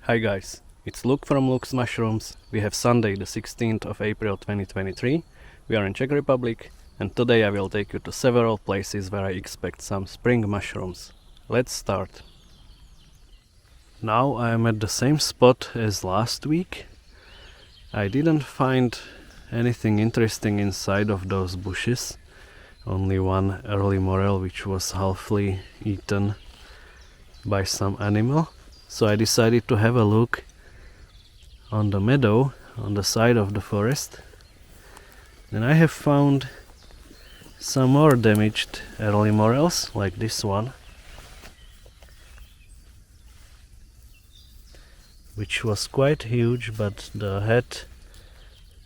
Hi guys, it's Luke from Luke's Mushrooms. We have Sunday the 16th of April 2023. We are in Czech Republic and today I will take you to several places where I expect some spring mushrooms. Let's start. Now I am at the same spot as last week. I didn't find anything interesting inside of those bushes. Only one early morel which was halfly eaten by some animal. So I decided to have a look on the meadow on the side of the forest, and I have found some more damaged early morels like this one, which was quite huge, but the head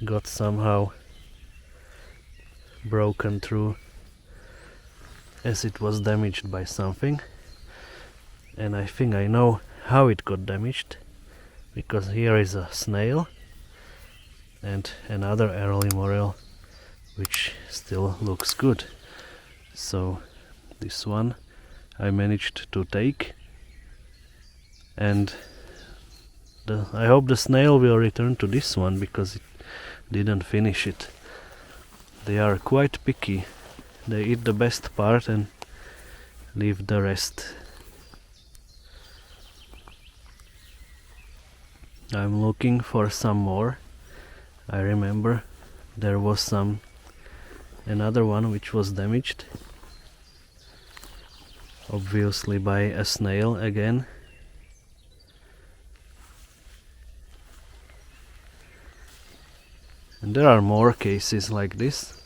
got somehow broken through as it was damaged by something. And I think I know how it got damaged, because here is a snail and another early morel which still looks good. So this one I managed to take, and I hope the snail will return to this one because it didn't finish it. They are quite picky. They eat the best part and leave the rest. I'm looking for some more. I remember there was another one which was damaged, obviously by a snail again. And there are more cases like this.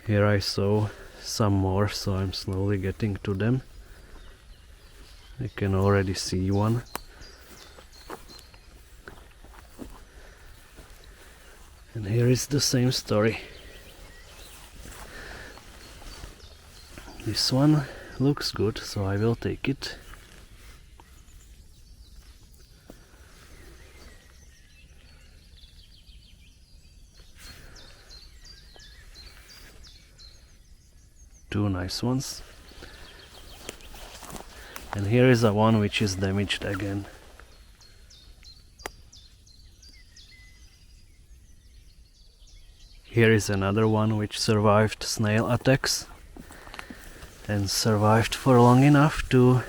Here I saw some more, so I'm slowly getting to them. I can already see one. And here is the same story. This one looks good, so I will take it. Two nice ones. And here is a one which is damaged again. Here is another one which survived snail attacks and survived for long enough to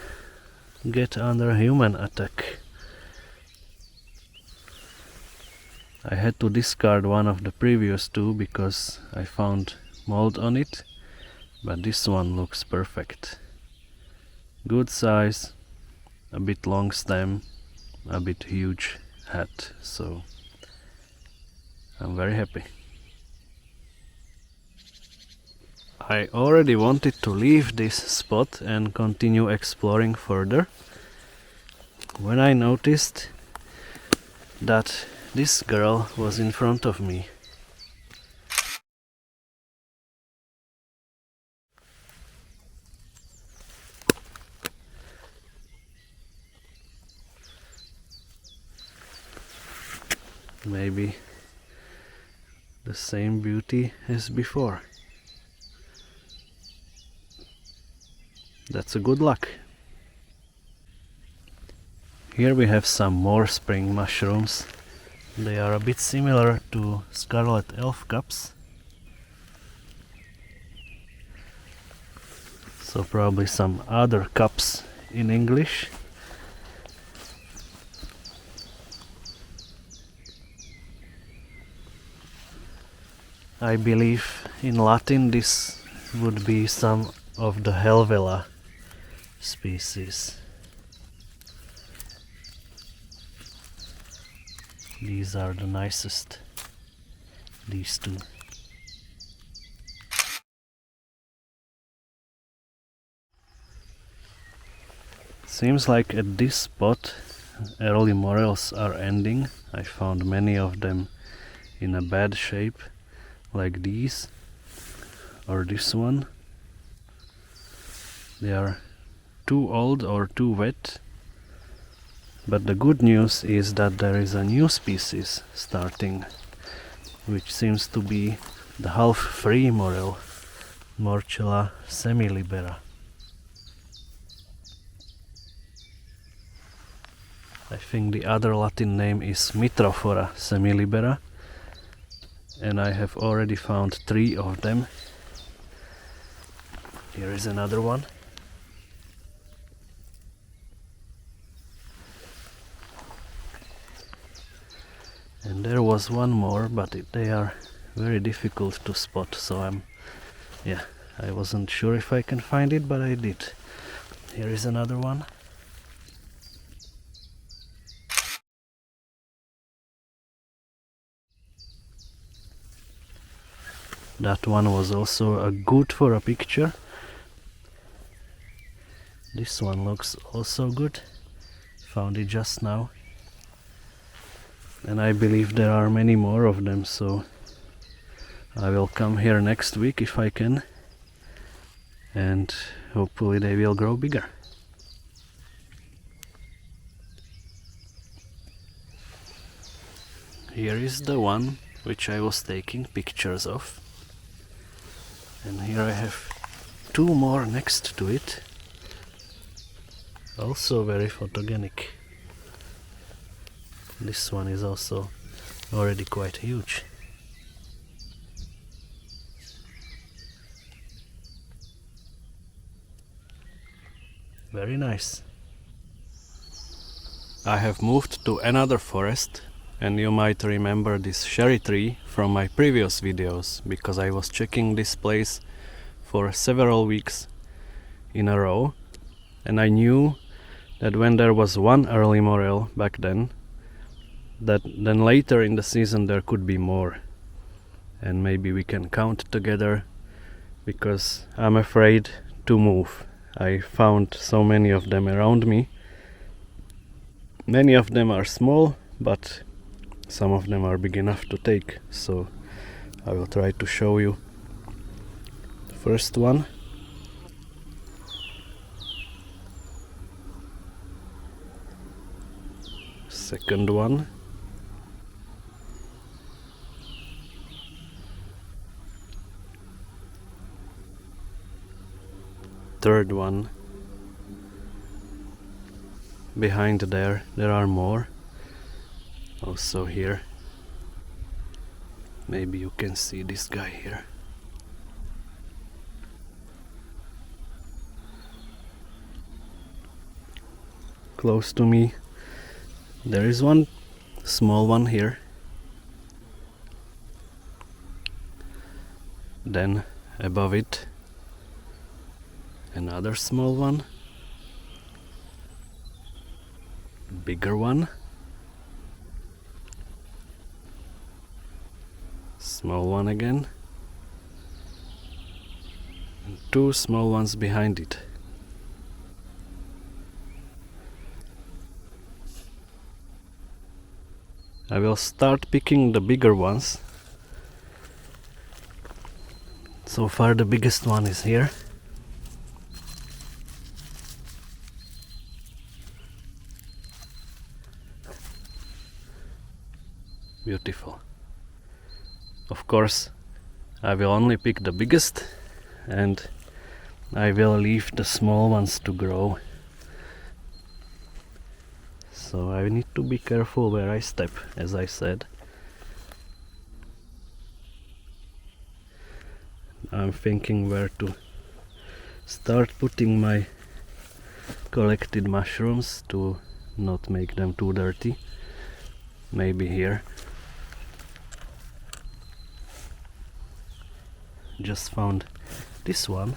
get under human attack. I had to discard one of the previous two because I found mold on it, but this one looks perfect. Good size, a bit long stem, a bit huge head, so I'm very happy. I already wanted to leave this spot and continue exploring further when I noticed that this girl was in front of me. Maybe the same beauty as before. That's a good luck. Here we have some more spring mushrooms. They are a bit similar to scarlet elf cups. So probably some other cups in English. I believe in Latin this would be some of the Helvela species. These are the nicest, these two. Seems like at this spot early morels are ending. I found many of them in a bad shape, like these or this one. They are too old or too wet. But the good news is that there is a new species starting, which seems to be the half-free morel, Morchella semilibera. I think the other Latin name is Mitrophora semilibera, and I have already found 3 of them. Here is another one. And there was one more, but they are very difficult to spot, so I wasn't sure if I can find it, but I did. Here is another one. That one was also good for a picture. This one looks also good. Found it just now. And I believe there are many more of them, so I will come here next week if I can. And hopefully they will grow bigger. Here is the one which I was taking pictures of. And here I have 2 more next to it. Also very photogenic. This one is also already quite huge. Very nice. I have moved to another forest, and you might remember this cherry tree from my previous videos, because I was checking this place for several weeks in a row, and I knew that when there was one early morel back then, that then later in the season there could be more, and maybe we can count together, because I'm afraid to move. I found so many of them around me. Many of them are small, but some of them are big enough to take, so I will try to show you. The first one. Second one. Third one. Behind there are more. Also here. Maybe you can see this guy here. Close to me there is one small one here. Then above it another small one. Bigger one. Small one again. And 2 small ones behind it. I will start picking the bigger ones. So far the biggest one is here. Beautiful. Of course, I will only pick the biggest, and I will leave the small ones to grow. So I need to be careful where I step, as I said. I'm thinking where to start putting my collected mushrooms to not make them too dirty. Maybe here. Just found this one.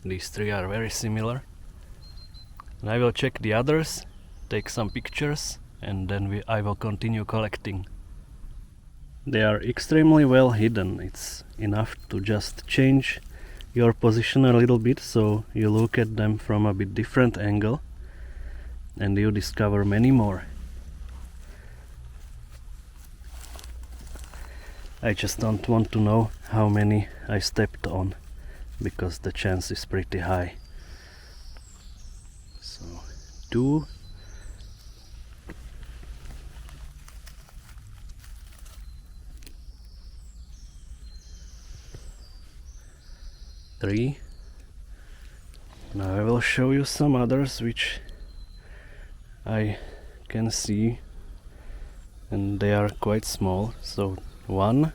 These 3 are very similar. And I will check the others, take some pictures, and then I will continue collecting. They are extremely well hidden. It's enough to just change your position a little bit so you look at them from a bit different angle and you discover many more. I just don't want to know how many I stepped on, because the chance is pretty high. So 2, 3. Now I will show you some others which I can see, and they are quite small. So 1,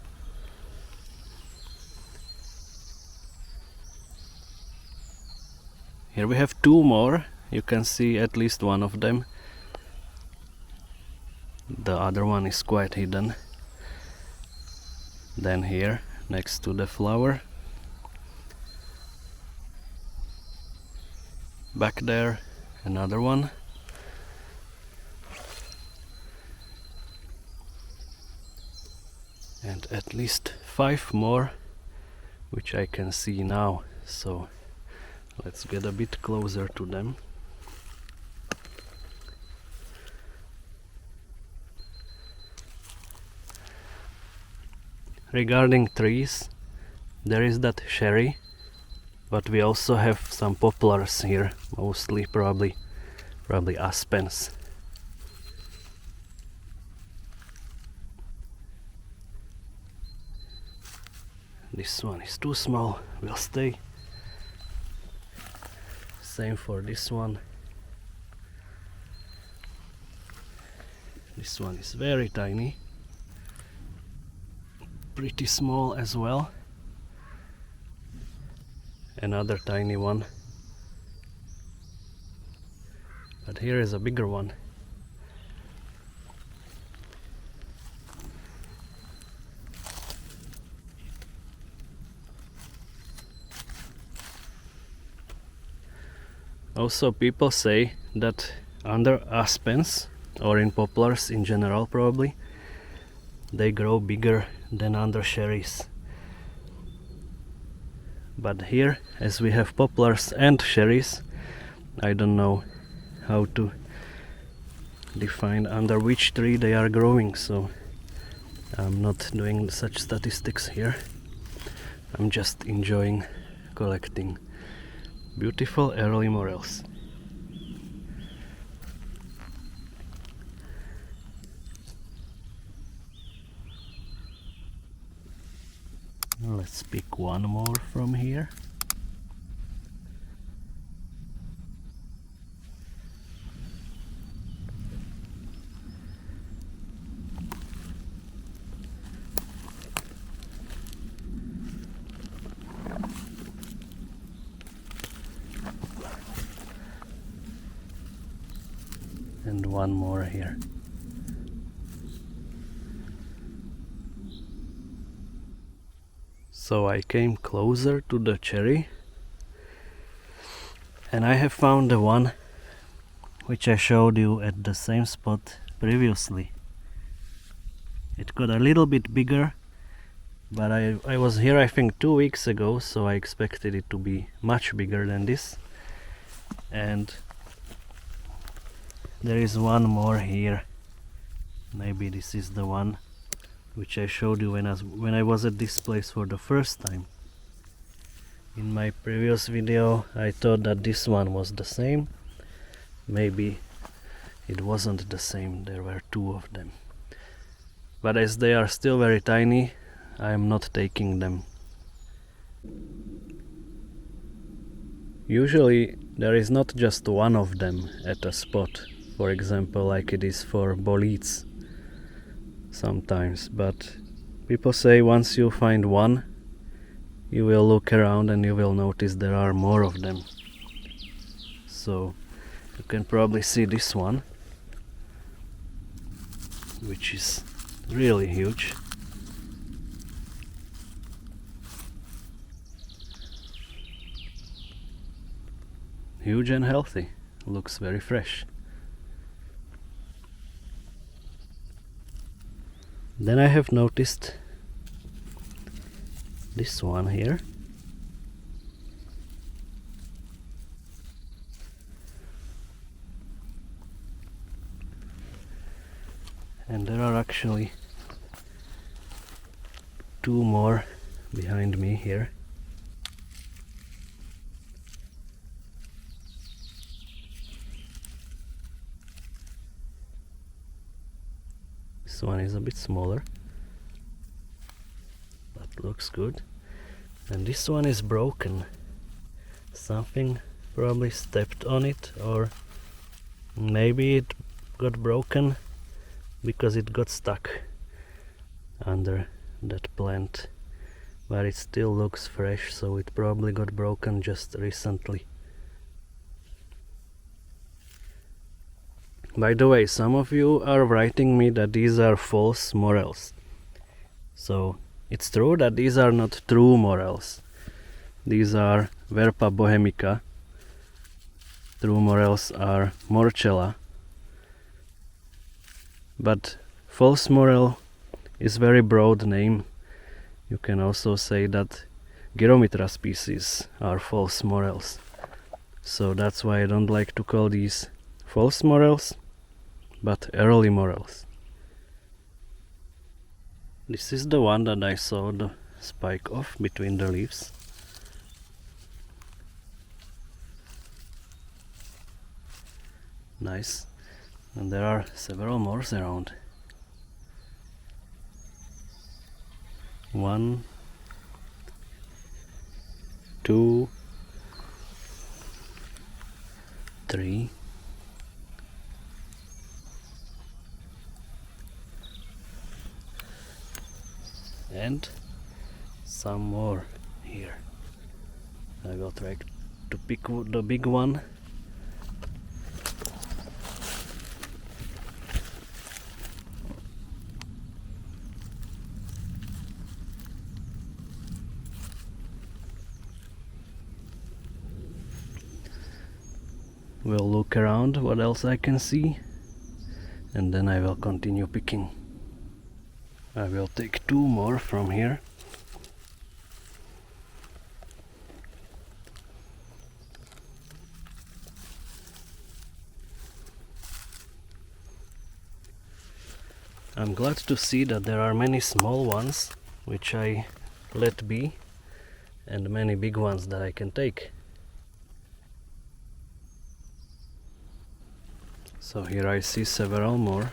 here we have 2 more. You can see at least one of them. The other one is quite hidden. Then here next to the flower, back there another one, and at least 5 more which I can see now. So let's get a bit closer to them. Regarding trees, there is that cherry, but we also have some poplars here, mostly probably aspens. This one is too small, will stay. Same for this one. This one is very tiny. Pretty small as well. Another tiny one. But here is a bigger one. Also, people say that under aspens, or in poplars in general probably, they grow bigger than under cherries. But here, as we have poplars and cherries, I don't know how to define under which tree they are growing, so I'm not doing such statistics here. I'm just enjoying collecting beautiful early morels. Let's pick one more from here. And one more here. So I came closer to the cherry, and I have found the one which I showed you at the same spot previously. It got a little bit bigger, but I was here I think 2 weeks ago, so I expected it to be much bigger than this. And there is one more here. Maybe this is the one which I showed you when I was at this place for the first time. In my previous video I thought that this one was the same. Maybe it wasn't the same, there were 2 of them. But as they are still very tiny, I am not taking them. Usually there is not just one of them at a spot, for example like it is for boletes sometimes, but people say once you find one, you will look around and you will notice there are more of them. So you can probably see this one, which is really huge. Huge and healthy, looks very fresh. Then I have noticed this one here. And there are actually 2 more behind me here. This one is a bit smaller. That looks good. And this one is broken. Something probably stepped on it, or maybe it got broken because it got stuck under that plant. But it still looks fresh, so it probably got broken just recently. By the way, some of you are writing me that these are false morels. So it's true that these are not true morels. These are Verpa bohemica. True morels are Morchella. But false morel is very broad name. You can also say that Gyromitra species are false morels. So that's why I don't like to call these false morels, but early morels. This is the one that I saw the spike of between the leaves. Nice. And there are several more around. 1, 2, 3, and some more here. I will try to pick the big one. We'll look around what else I can see, and then I will continue picking. I will take 2 more from here. I'm glad to see that there are many small ones which I let be, and many big ones that I can take. So here I see several more.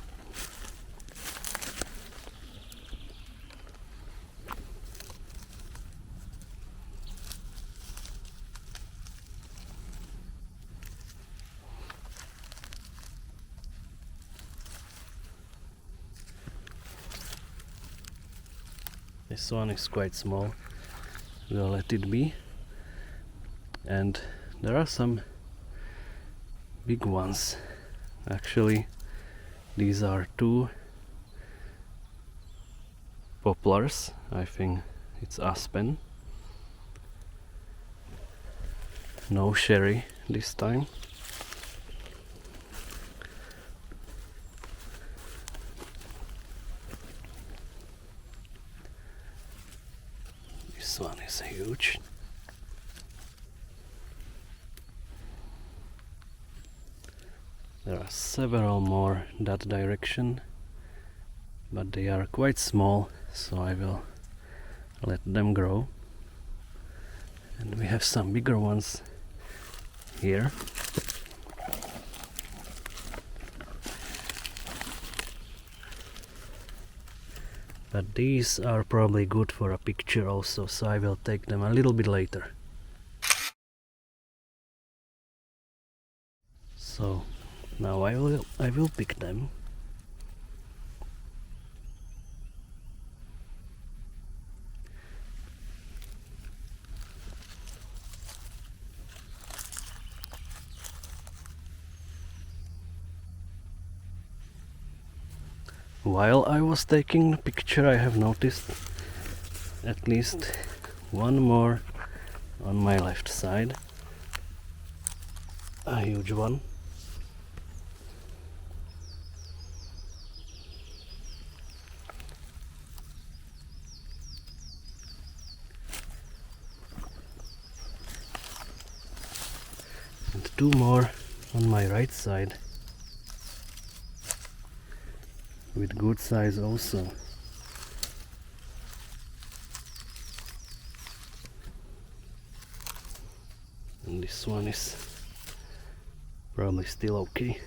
This one is quite small. We'll let it be. And there are some big ones. Actually, these are 2 poplars. I think it's aspen. No sherry this time. This one is huge. There are several more that direction, but they are quite small, so I will let them grow. And we have some bigger ones here. But these are probably good for a picture also, so I will take them a little bit later. So now I will pick them. While I was taking the picture, I have noticed at least one more on my left side. A huge one. And 2 more on my right side. With good size also. And this one is probably still okay.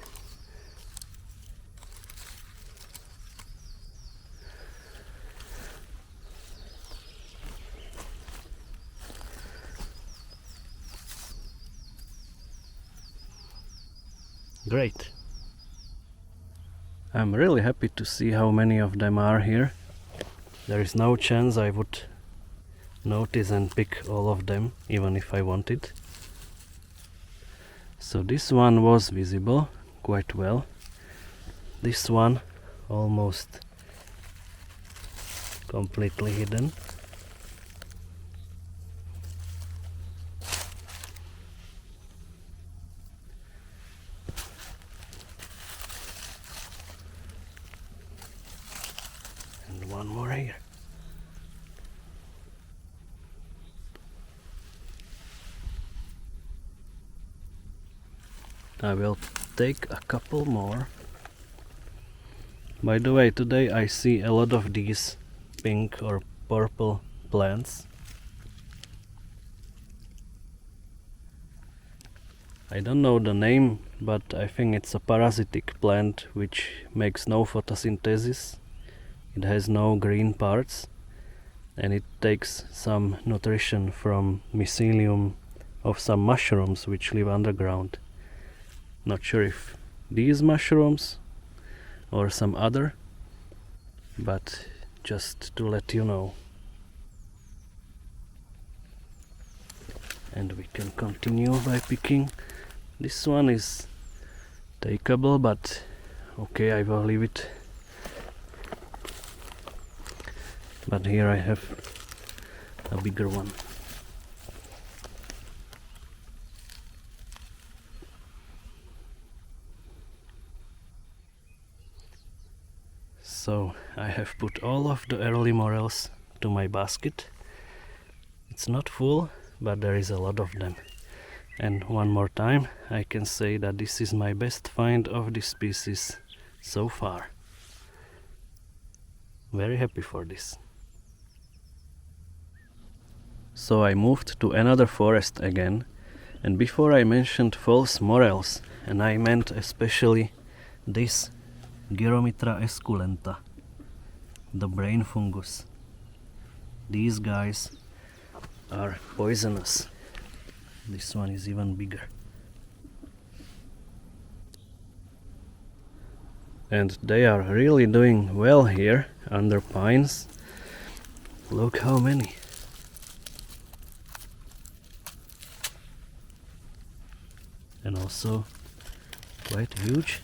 Great. I'm really happy to see how many of them are here. There is no chance I would notice and pick all of them, even if I wanted. So this one was visible quite well. This one almost completely hidden. And one more here. I will take a couple more. By the way, today I see a lot of these pink or purple plants. I don't know the name, but I think it's a parasitic plant which makes no photosynthesis. It has no green parts and it takes some nutrition from mycelium of some mushrooms which live underground. Not sure if these mushrooms or some other, but just to let you know. And we can continue by picking. This one is takeable, but okay, I will leave it. But here I have a bigger one. So I have put all of the early morels to my basket. It's not full, but there is a lot of them. And one more time, I can say that this is my best find of this species so far. Very happy for this. So I moved to another forest again, and before I mentioned false morels, and I meant especially this Gyromitra esculenta, the brain fungus. These guys are poisonous. This one is even bigger. And they are really doing well here under pines. Look how many. And also quite huge.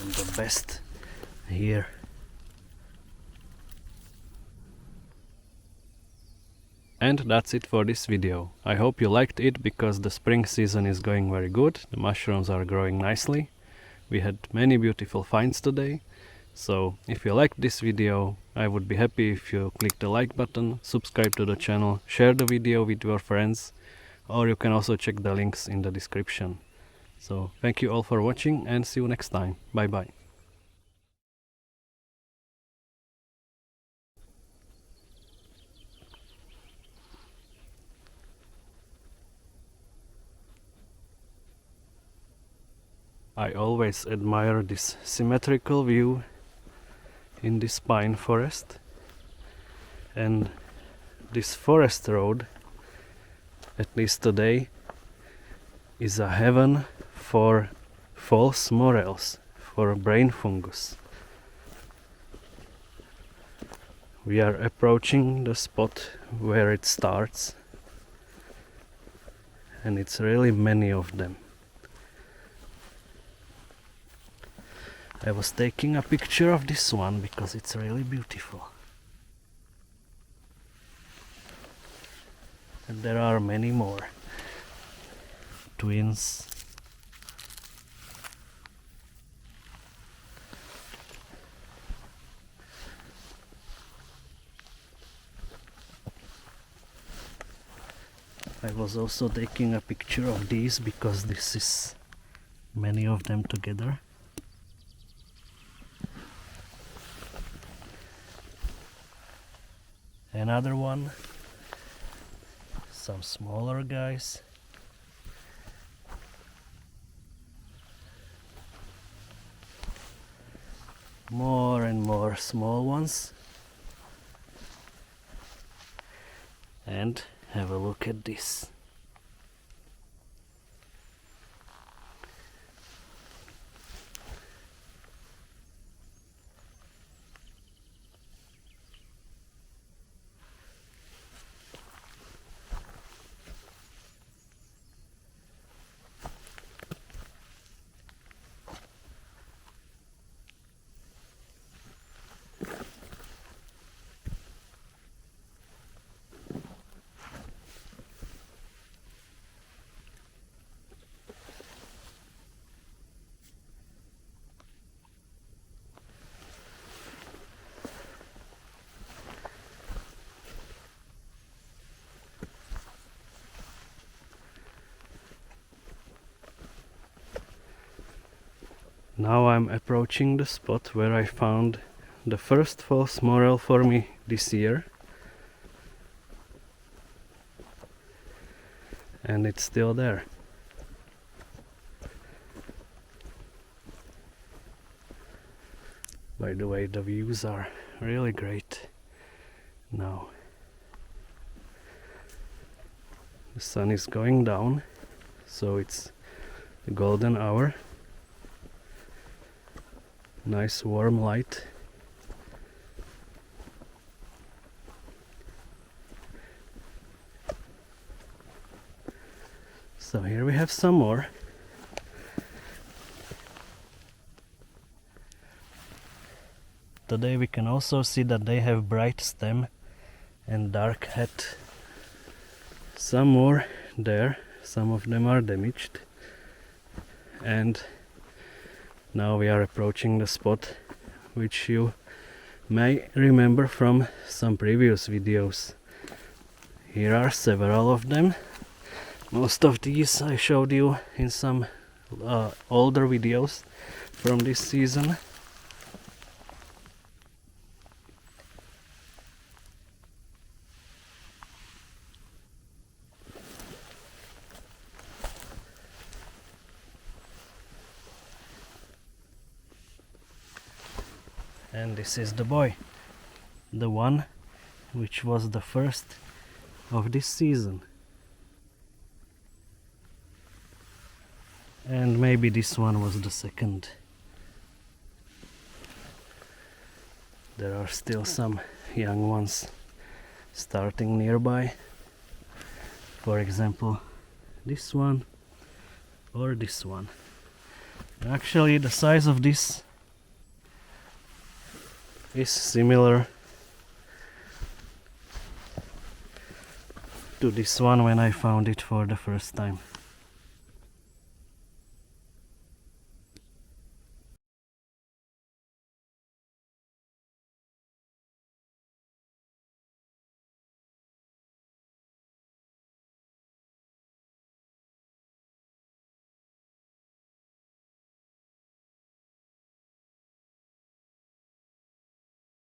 And the best here. And that's it for this video. I hope you liked it because the spring season is going very good. The mushrooms are growing nicely. We had many beautiful finds today. So if you liked this video, I would be happy if you click the like button, subscribe to the channel, share the video with your friends, or you can also check the links in the description. So thank you all for watching and see you next time. Bye bye. I always admire this symmetrical view in this pine forest, and this forest road, at least today, is a heaven for false morels, for brain fungus. We are approaching the spot where it starts, and it's really many of them. I was taking a picture of this one because it's really beautiful. And there are many more. Twins. I was also taking a picture of these because this is many of them together. Another one, some smaller guys, more and more small ones. And have a look at this. Now I'm approaching the spot where I found the first false morel for me this year. And it's still there. By the way, the views are really great now. The sun is going down, so it's the golden hour. Nice warm light. So here we have some more. Today we can also see that they have bright stem and dark head. Some more there, some of them are damaged. And now we are approaching the spot which you may remember from some previous videos. Here are several of them. Most of these I showed you in some older videos from this season. And this is the boy, the one which was the first of this season. And maybe this one was the second. There are still some young ones starting nearby. For example, this one or this one. Actually, the size of this is similar to this one when I found it for the first time.